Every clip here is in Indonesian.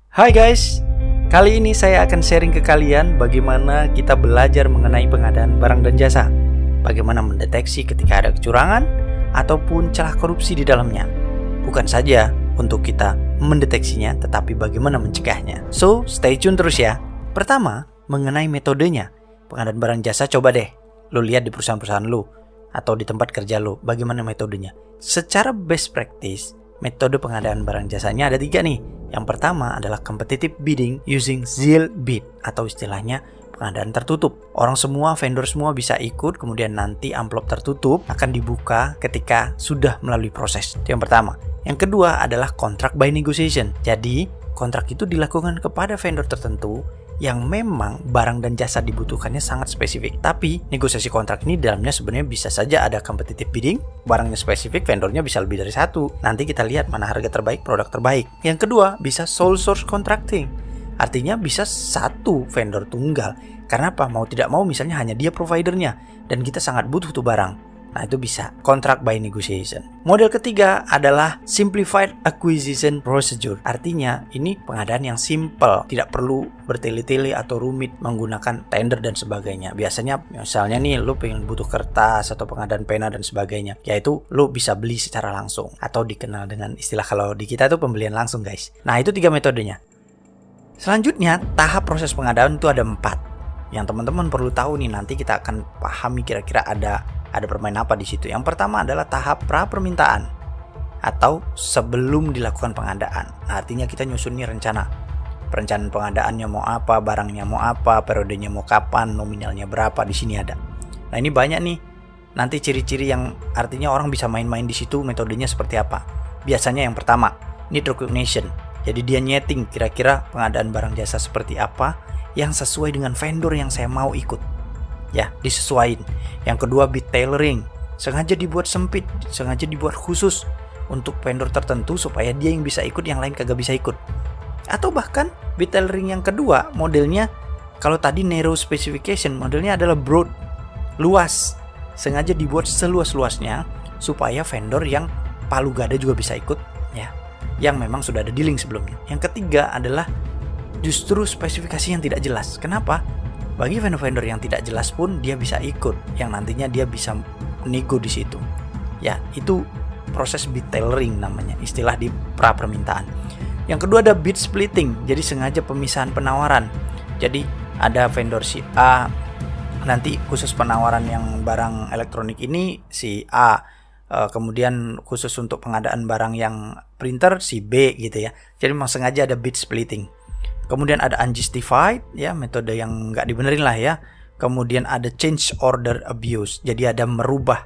Hai guys, kali ini saya akan sharing ke kalian bagaimana kita belajar mengenai pengadaan barang dan jasa. Bagaimana mendeteksi ketika ada kecurangan ataupun celah korupsi di dalamnya. Bukan saja untuk kita mendeteksinya, tetapi bagaimana mencegahnya. So, stay tune terus ya. Pertama, mengenai metodenya. Pengadaan barang jasa, coba deh lu lihat di perusahaan-perusahaan lu atau di tempat kerja lu, bagaimana metodenya. Secara best practice, metode pengadaan barang jasanya ada 3 nih. Yang pertama adalah competitive bidding using sealed bid atau istilahnya pengadaan tertutup. Orang semua, vendor semua bisa ikut, kemudian nanti amplop tertutup akan dibuka ketika sudah melalui proses. Itu yang pertama. Yang kedua adalah contract by negotiation. Jadi kontrak itu dilakukan kepada vendor tertentu yang memang barang dan jasa dibutuhkannya sangat spesifik. Tapi negosiasi kontrak ini dalamnya sebenarnya bisa saja ada competitive bidding, barangnya spesifik, vendornya bisa lebih dari satu. Nanti kita lihat mana harga terbaik, produk terbaik. Yang kedua bisa sole source contracting. Artinya bisa satu vendor tunggal. Karena apa? Mau tidak mau misalnya hanya dia providernya dan kita sangat butuh tuh barang. Nah itu bisa contract by negotiation. Model ketiga adalah simplified acquisition procedure. Artinya ini pengadaan yang simple, tidak perlu bertele-tele atau rumit menggunakan tender dan sebagainya. Biasanya misalnya nih lu pengen butuh kertas atau pengadaan pena dan sebagainya, yaitu lu bisa beli secara langsung atau dikenal dengan istilah kalau di kita itu pembelian langsung guys. Nah itu 3 metodenya. Selanjutnya tahap proses pengadaan itu ada 4 yang teman-teman perlu tahu nih. Nanti kita akan pahami kira-kira ada permainan apa di situ. Yang pertama adalah tahap pra permintaan atau sebelum dilakukan pengadaan. Nah, artinya kita nyusun nih perencanaan pengadaannya mau apa, barangnya mau apa, periodenya mau kapan, nominalnya berapa, di sini ada. Nah, ini banyak nih. Nanti ciri-ciri yang artinya orang bisa main-main di situ, metodenya seperti apa. Biasanya yang pertama, need recognition. Jadi dia nyeting kira-kira pengadaan barang jasa seperti apa yang sesuai dengan vendor yang saya mau ikut. Ya, disesuaikan. Yang kedua bid tailoring, sengaja dibuat sempit, sengaja dibuat khusus untuk vendor tertentu supaya dia yang bisa ikut, yang lain kagak bisa ikut. Atau bahkan bid tailoring yang kedua modelnya, kalau tadi narrow specification, modelnya adalah broad, luas, sengaja dibuat seluas-luasnya supaya vendor yang palu gada juga bisa ikut, ya, yang memang sudah ada dealing sebelumnya. Yang ketiga adalah justru spesifikasi yang tidak jelas. Kenapa? Bagi vendor-vendor yang tidak jelas pun dia bisa ikut, yang nantinya dia bisa nego di situ. Ya, itu proses bid tailoring namanya, istilah di pra permintaan. Yang kedua ada bid splitting, jadi sengaja pemisahan penawaran. Jadi ada vendor si A, nanti khusus penawaran yang barang elektronik ini si A, kemudian khusus untuk pengadaan barang yang printer si B gitu ya. Jadi memang sengaja ada bid splitting. Kemudian ada unjustified, ya, metode yang nggak dibenerin lah ya. Kemudian ada change order abuse, jadi ada merubah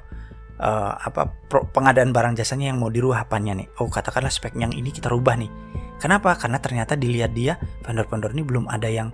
pengadaan barang jasanya yang mau dirubah apanya nih. Oh, katakanlah spek yang ini kita rubah nih. Kenapa? Karena ternyata dilihat dia vendor-vendor ini belum ada yang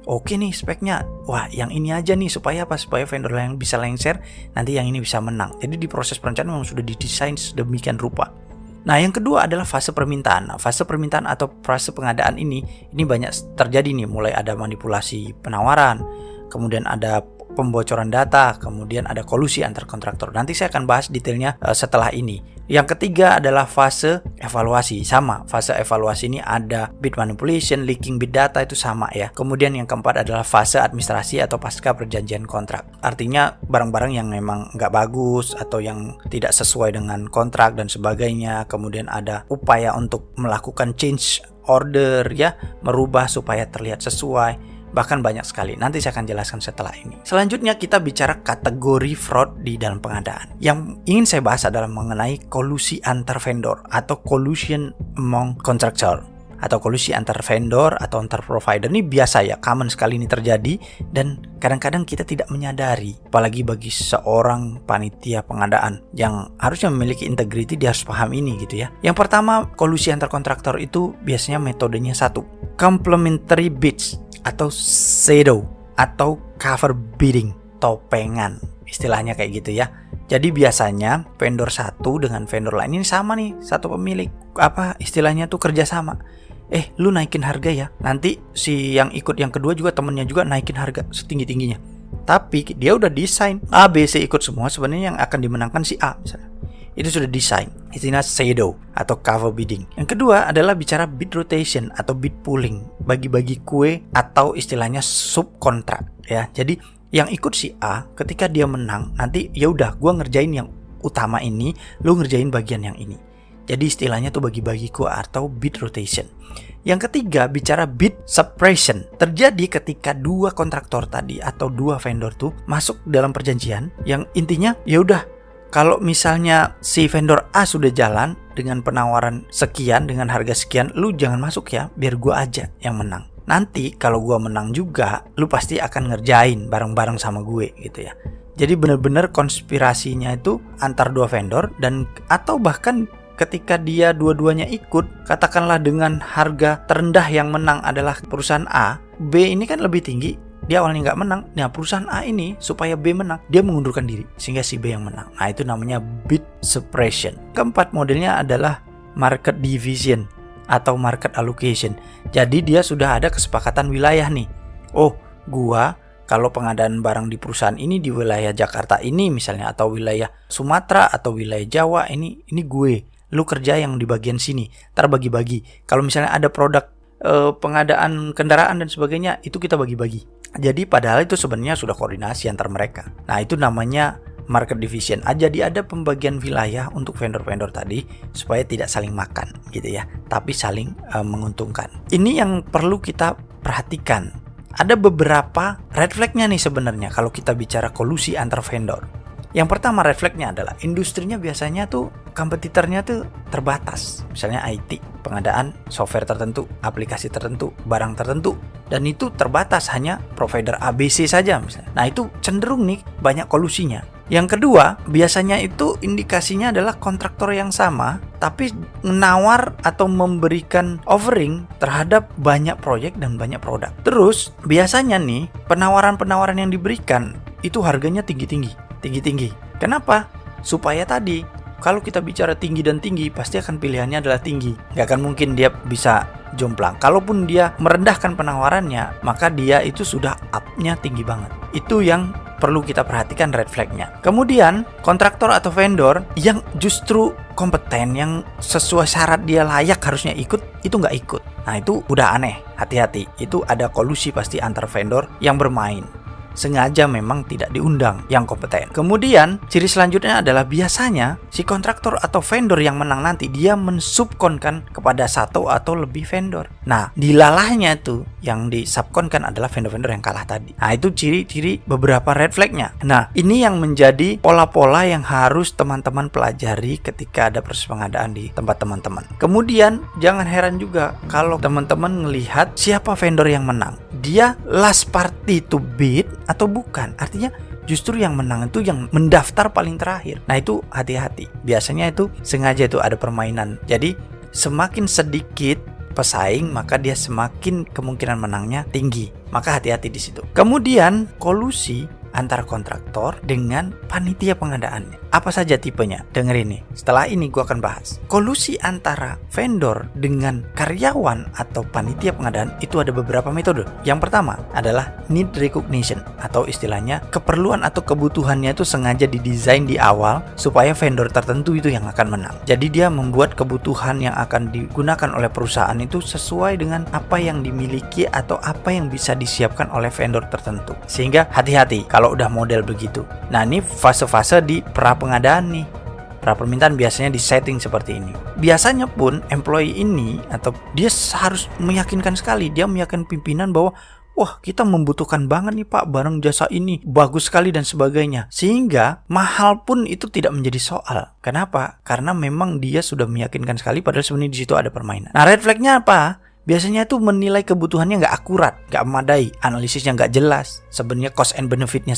oke nih speknya. Wah, yang ini aja nih supaya apa? Supaya vendor lain bisa lengser, nanti yang ini bisa menang. Jadi di proses perencanaan memang sudah didesain sedemikian rupa. Nah, yang kedua adalah fase permintaan. Nah, fase permintaan atau fase pengadaan ini banyak terjadi nih, mulai ada manipulasi penawaran, kemudian ada pembocoran data, kemudian ada kolusi antar kontraktor. Nanti saya akan bahas detailnya setelah ini. Yang ketiga adalah fase evaluasi. Sama, fase evaluasi ini ada bid manipulation, leaking bid data, itu sama ya. Kemudian yang keempat adalah fase administrasi atau pasca perjanjian kontrak. Artinya barang-barang yang memang nggak bagus atau yang tidak sesuai dengan kontrak dan sebagainya. Kemudian ada upaya untuk melakukan change order, ya, merubah supaya terlihat sesuai. Bahkan banyak sekali. Nanti saya akan jelaskan setelah ini. Selanjutnya kita bicara kategori fraud di dalam pengadaan. Yang ingin saya bahas adalah mengenai kolusi antar vendor atau collusion among contractor, atau kolusi antar vendor atau antar provider. Ini biasa ya, common sekali ini terjadi dan kadang-kadang kita tidak menyadari. Apalagi bagi seorang panitia pengadaan yang harusnya memiliki integriti, dia harus paham ini gitu ya. Yang pertama, kolusi antar kontraktor itu biasanya metodenya satu, complementary bids atau shadow atau cover bidding, topengan, istilahnya kayak gitu ya. Jadi biasanya vendor satu dengan vendor lain ini sama nih, satu pemilik, apa istilahnya tuh kerjasama. Lu naikin harga ya, nanti si yang ikut yang kedua juga temennya juga naikin harga setinggi-tingginya. Tapi dia udah desain A, B, C ikut semua, sebenarnya yang akan dimenangkan si A misalnya. Itu sudah desain, istilahnya shadow. atau cover bidding. Yang kedua adalah bicara bid rotation atau bid pooling, bagi-bagi kue atau istilahnya subkontrak ya. Jadi yang ikut si A ketika dia menang, nanti ya udah gua ngerjain yang utama ini, lu ngerjain bagian yang ini. Jadi istilahnya tuh bagi-bagi kue atau bid rotation. Yang ketiga bicara bid suppression, terjadi ketika dua kontraktor tadi atau dua vendor tuh masuk dalam perjanjian yang intinya ya udah, kalau misalnya si vendor A sudah jalan dengan penawaran sekian dengan harga sekian, lu jangan masuk ya, biar gua aja yang menang. Nanti kalau gua menang juga, lu pasti akan ngerjain bareng-bareng sama gue gitu ya. Jadi benar-benar konspirasinya itu antar dua vendor, dan atau bahkan ketika dia dua-duanya ikut, katakanlah dengan harga terendah yang menang adalah perusahaan A, B ini kan lebih tinggi, dia awalnya nggak menang. Nah perusahaan A ini supaya B menang, dia mengundurkan diri sehingga si B yang menang. Nah itu namanya bid suppression. Keempat modelnya adalah market division atau market allocation. Jadi dia sudah ada kesepakatan wilayah nih. Oh, gua kalau pengadaan barang di perusahaan ini di wilayah Jakarta ini misalnya, atau wilayah Sumatera atau wilayah Jawa, ini gue. Lu kerja yang di bagian sini, ntar bagi-bagi. Kalau misalnya ada produk pengadaan kendaraan dan sebagainya, itu kita bagi-bagi. Jadi padahal itu sebenarnya sudah koordinasi antar mereka. Nah itu namanya market division. Jadi ada pembagian wilayah untuk vendor-vendor tadi supaya tidak saling makan gitu ya, tapi saling menguntungkan. Ini yang perlu kita perhatikan. Ada beberapa red flag-nya nih sebenarnya kalau kita bicara kolusi antar vendor. Yang pertama red flag-nya adalah industrinya biasanya tuh kompetitornya tuh terbatas. Misalnya IT, pengadaan software tertentu, aplikasi tertentu, barang tertentu, dan itu terbatas hanya provider ABC saja misalnya. Nah itu cenderung nih banyak kolusinya. Yang kedua, biasanya itu indikasinya adalah kontraktor yang sama tapi menawar atau memberikan offering terhadap banyak proyek dan banyak produk. Terus biasanya nih penawaran-penawaran yang diberikan itu harganya tinggi-tinggi. Kenapa? Supaya tadi kalau kita bicara tinggi dan tinggi, pasti akan pilihannya adalah tinggi. Gak akan mungkin dia bisa jomplang. Kalaupun dia merendahkan penawarannya, maka dia itu sudah up-nya tinggi banget. Itu yang perlu kita perhatikan red flag-nya. Kemudian kontraktor atau vendor yang justru kompeten, yang sesuai syarat dia layak harusnya ikut, itu nggak ikut. Nah itu udah aneh, hati-hati. Itu ada kolusi pasti antar vendor yang bermain. Sengaja memang tidak diundang yang kompeten. Kemudian ciri selanjutnya adalah biasanya si kontraktor atau vendor yang menang nanti dia mensubkonkan kepada satu atau lebih vendor. Nah dilalahnya itu yang disubkonkan adalah vendor-vendor yang kalah tadi. Nah itu ciri-ciri beberapa red flag-nya. Nah ini yang menjadi pola-pola yang harus teman-teman pelajari ketika ada proses pengadaan di tempat teman-teman. Kemudian jangan heran juga kalau teman-teman melihat siapa vendor yang menang. Dia last party to bid atau bukan. Artinya justru yang menang itu yang mendaftar paling terakhir. Nah itu hati-hati. Biasanya itu sengaja itu ada permainan. Jadi semakin sedikit pesaing maka dia semakin kemungkinan menangnya tinggi. Maka hati-hati di situ. Kemudian kolusi antara kontraktor dengan panitia pengadaannya. Apa saja tipenya? Dengerin nih. Setelah ini gue akan bahas. Kolusi antara vendor dengan karyawan atau panitia pengadaan itu ada beberapa metode. Yang pertama adalah need recognition atau istilahnya keperluan atau kebutuhannya itu sengaja didesain di awal supaya vendor tertentu itu yang akan menang. Jadi dia membuat kebutuhan yang akan digunakan oleh perusahaan itu sesuai dengan apa yang dimiliki atau apa yang bisa disiapkan oleh vendor tertentu. Sehingga hati-hati kalau udah model begitu. Nah ini fase-fase di pra pengadaan nih. Pra permintaan biasanya di setting seperti ini. Biasanya pun employee ini atau dia harus meyakinkan sekali. Dia meyakinkan pimpinan bahwa wah kita membutuhkan banget nih Pak barang jasa ini. Bagus sekali dan sebagainya. Sehingga mahal pun itu tidak menjadi soal. Kenapa? Karena memang dia sudah meyakinkan sekali padahal sebenarnya di situ ada permainan. Nah red flag-nya apa? Biasanya itu menilai kebutuhannya nggak akurat, nggak memadai, analisisnya nggak jelas. Sebenarnya cost and benefitnya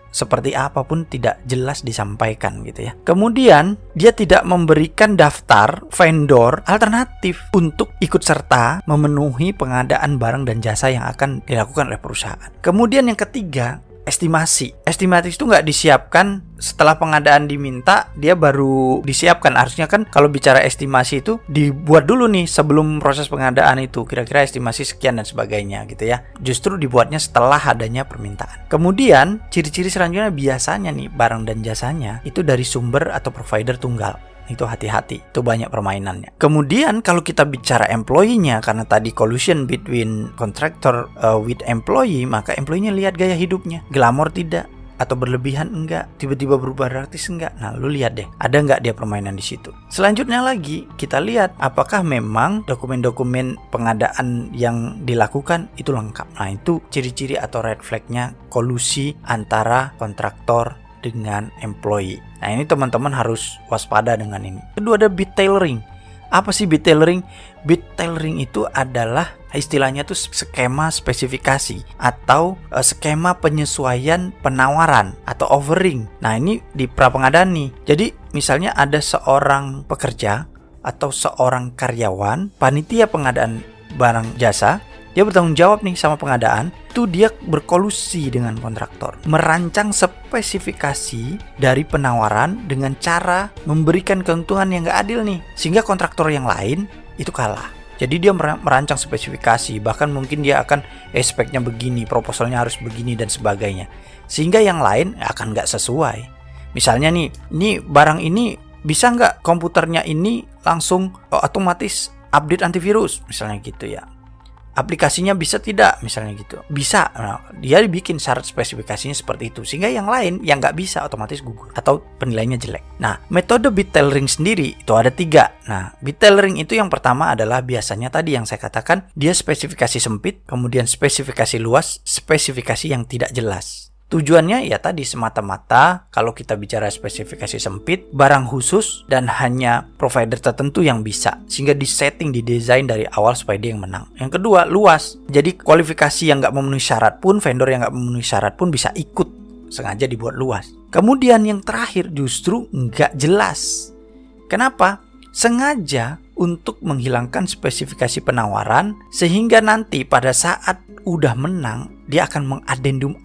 seperti apapun tidak jelas disampaikan gitu ya. Kemudian dia tidak memberikan daftar vendor alternatif untuk ikut serta memenuhi pengadaan barang dan jasa yang akan dilakukan oleh perusahaan. Kemudian yang ketiga, estimasi itu nggak disiapkan setelah pengadaan diminta, dia baru disiapkan. Harusnya kan kalau bicara estimasi itu dibuat dulu nih sebelum proses pengadaan itu, kira-kira estimasi sekian dan sebagainya gitu ya. Justru dibuatnya setelah adanya permintaan. Kemudian ciri-ciri selanjutnya biasanya nih barang dan jasanya itu dari sumber atau provider tunggal. Itu hati-hati, itu banyak permainannya. Kemudian kalau kita bicara employee-nya, karena tadi collusion between contractor with employee, maka employee-nya lihat gaya hidupnya, glamor tidak, atau berlebihan enggak, tiba-tiba berubah drastis enggak. Nah, lu lihat deh, ada enggak dia permainan di situ. Selanjutnya lagi, kita lihat apakah memang dokumen-dokumen pengadaan yang dilakukan itu lengkap. Nah, itu ciri-ciri atau red flag-nya kolusi antara kontraktor dengan employee. Nah, ini teman-teman harus waspada dengan ini. Kedua, ada bid tailoring. Apa sih bid tailoring? Bid tailoring itu adalah istilahnya tuh skema spesifikasi atau skema penyesuaian penawaran atau offering. Nah, ini di prapengadaan nih. Jadi misalnya ada seorang pekerja atau seorang karyawan, panitia pengadaan barang jasa, dia bertanggung jawab nih sama pengadaan. Itu dia berkolusi dengan kontraktor, merancang spesifikasi dari penawaran dengan cara memberikan keuntungan yang gak adil nih, sehingga kontraktor yang lain itu kalah. Jadi dia merancang spesifikasi, bahkan mungkin dia akan speknya begini, proposalnya harus begini dan sebagainya, sehingga yang lain akan gak sesuai. Misalnya nih barang ini bisa nggak komputernya ini langsung otomatis update antivirus, misalnya gitu ya. Aplikasinya bisa tidak, misalnya gitu. Bisa. Nah, dia dibikin syarat spesifikasinya seperti itu, sehingga yang lain yang nggak bisa otomatis gugur atau penilaiannya jelek. Nah, metode bid tailoring sendiri itu ada 3. Nah, bid tailoring itu yang pertama adalah biasanya tadi yang saya katakan, dia spesifikasi sempit, kemudian spesifikasi luas, spesifikasi yang tidak jelas. Tujuannya ya tadi semata-mata kalau kita bicara spesifikasi sempit, barang khusus dan hanya provider tertentu yang bisa, sehingga disetting, didesain dari awal supaya dia yang menang. Yang kedua, luas. Jadi kualifikasi yang nggak memenuhi syarat pun, vendor yang nggak memenuhi syarat pun bisa ikut, sengaja dibuat luas. Kemudian yang terakhir justru nggak jelas. Kenapa? Sengaja untuk menghilangkan spesifikasi penawaran, sehingga nanti pada saat udah menang, dia akan mengadendum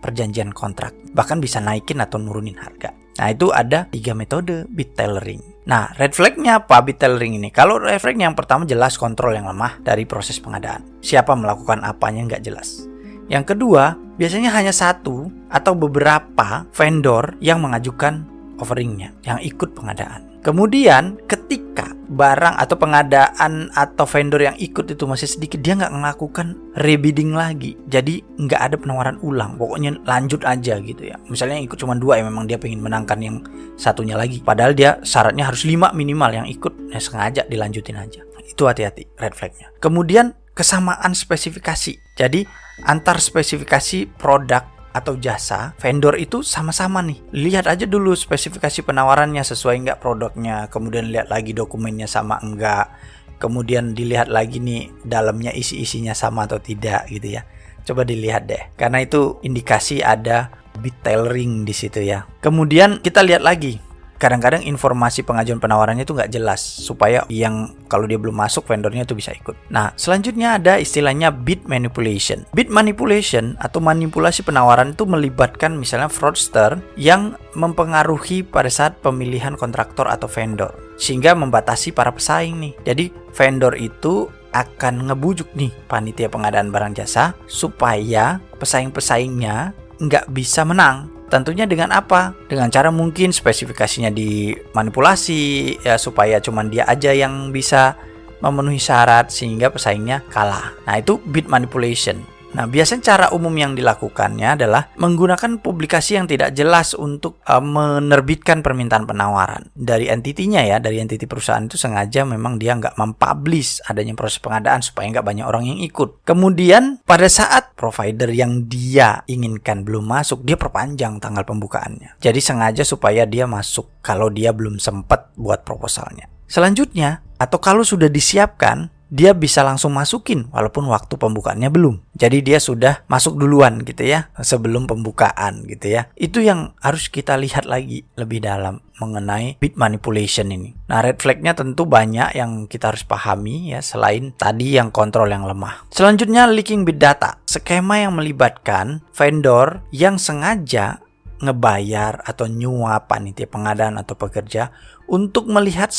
perjanjian kontrak, bahkan bisa naikin atau nurunin harga. Nah, itu ada 3 metode bid tailoring. Nah, red flag-nya apa bid tailoring ini? Kalau red flag-nya yang pertama jelas kontrol yang lemah dari proses pengadaan. Siapa melakukan apanya nggak jelas. Yang kedua, biasanya hanya satu atau beberapa vendor yang mengajukan offeringnya, yang ikut pengadaan. Kemudian ketika barang atau pengadaan atau vendor yang ikut itu masih sedikit, dia nggak melakukan rebidding lagi. Jadi nggak ada penawaran ulang, pokoknya lanjut aja gitu ya. Misalnya yang ikut cuma 2 ya, memang dia pengen menangkan yang satunya lagi. Padahal dia syaratnya harus 5 minimal yang ikut, ya sengaja dilanjutin aja. Itu hati-hati red flag-nya. Kemudian kesamaan spesifikasi. Jadi antar spesifikasi produk atau jasa vendor itu sama-sama nih. Lihat aja dulu spesifikasi penawarannya sesuai nggak produknya, kemudian lihat lagi dokumennya sama enggak, kemudian dilihat lagi nih dalamnya isi-isinya sama atau tidak gitu ya. Coba dilihat deh, karena itu indikasi ada bid tailoring di situ ya. Kemudian kita lihat lagi, kadang-kadang informasi pengajuan penawarannya itu nggak jelas, supaya yang kalau dia belum masuk vendornya itu bisa ikut. Nah, selanjutnya ada istilahnya bid manipulation. Bid manipulation atau manipulasi penawaran itu melibatkan misalnya fraudster yang mempengaruhi pada saat pemilihan kontraktor atau vendor, sehingga membatasi para pesaing nih. Jadi vendor itu akan ngebujuk nih panitia pengadaan barang jasa supaya pesaing-pesaingnya nggak bisa menang. Tentunya dengan apa? Dengan cara mungkin spesifikasinya dimanipulasi ya, supaya cuman dia aja yang bisa memenuhi syarat sehingga pesaingnya kalah. Nah, itu bid manipulation. Nah, biasanya cara umum yang dilakukannya adalah menggunakan publikasi yang tidak jelas untuk menerbitkan permintaan penawaran. Dari entitinya ya, dari entiti perusahaan itu sengaja memang dia nggak mempublish adanya proses pengadaan supaya nggak banyak orang yang ikut. Kemudian pada saat provider yang dia inginkan belum masuk, dia perpanjang tanggal pembukaannya. Jadi sengaja supaya dia masuk kalau dia belum sempat buat proposalnya. Selanjutnya, atau kalau sudah disiapkan, dia bisa langsung masukin walaupun waktu pembukaannya belum. Jadi dia sudah masuk duluan gitu ya, sebelum pembukaan gitu ya. Itu yang harus kita lihat lagi lebih dalam mengenai bid manipulation ini. Nah, red flag-nya tentu banyak yang kita harus pahami ya, selain tadi yang kontrol yang lemah. Selanjutnya, leaking bid data. Skema yang melibatkan vendor yang sengaja ngebayar atau nyuap panitia pengadaan atau pekerja untuk melihat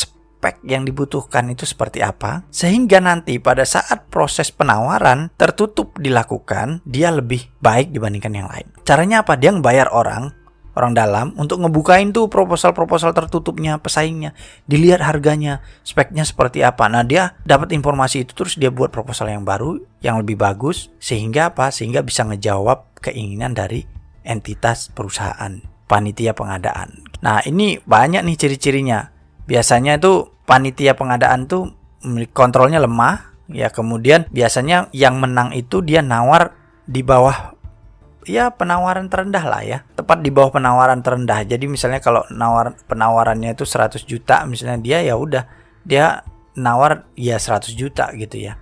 yang dibutuhkan itu seperti apa, sehingga nanti pada saat proses penawaran tertutup dilakukan, dia lebih baik dibandingkan yang lain. Caranya apa? Dia ngebayar orang orang dalam untuk ngebukain tuh proposal-proposal tertutupnya pesaingnya, dilihat harganya, speknya seperti apa. Nah, dia dapat informasi itu terus dia buat proposal yang baru, yang lebih bagus, sehingga apa? Sehingga bisa ngejawab keinginan dari entitas perusahaan, panitia pengadaan. Nah, ini banyak nih ciri-cirinya. Biasanya tuh panitia pengadaan tuh kontrolnya lemah, ya, kemudian biasanya yang menang itu dia nawar di bawah ya penawaran terendah lah ya, tepat di bawah penawaran terendah. Jadi misalnya kalau penawarannya itu 100 juta misalnya, dia ya udah dia nawar ya 100 juta gitu ya.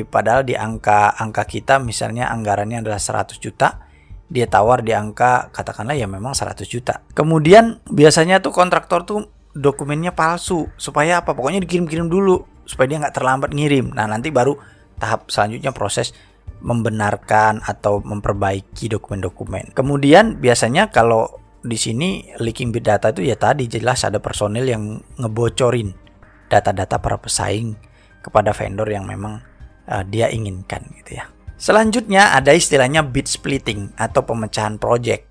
Padahal di angka kita misalnya anggarannya adalah 100 juta, dia tawar di angka katakanlah ya memang 100 juta. Kemudian biasanya tuh kontraktor tuh dokumennya palsu, supaya apa? Pokoknya dikirim-kirim dulu supaya dia nggak terlambat ngirim. Nah, nanti baru tahap selanjutnya proses membenarkan atau memperbaiki dokumen-dokumen. Kemudian biasanya kalau di sini leaking bid data itu ya tadi jelas ada personil yang ngebocorin data-data para pesaing kepada vendor yang memang dia inginkan gitu ya. Selanjutnya ada istilahnya bid splitting atau pemecahan project.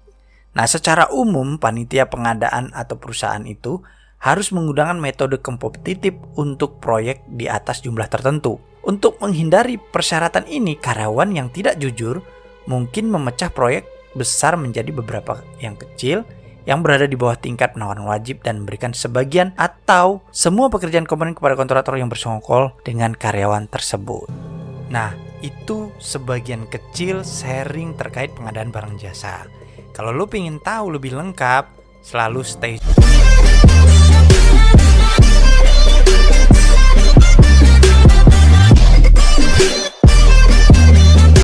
Nah, secara umum panitia pengadaan atau perusahaan itu harus menggunakan metode kompetitif untuk proyek di atas jumlah tertentu. Untuk menghindari persyaratan ini, karyawan yang tidak jujur mungkin memecah proyek besar menjadi beberapa yang kecil yang berada di bawah tingkat penawaran wajib dan memberikan sebagian atau semua pekerjaan komponen kepada kontraktor yang bersongkol dengan karyawan tersebut. Nah, itu sebagian kecil sharing terkait pengadaan barang jasa. Kalau lo pengen tahu lebih lengkap, selalu stay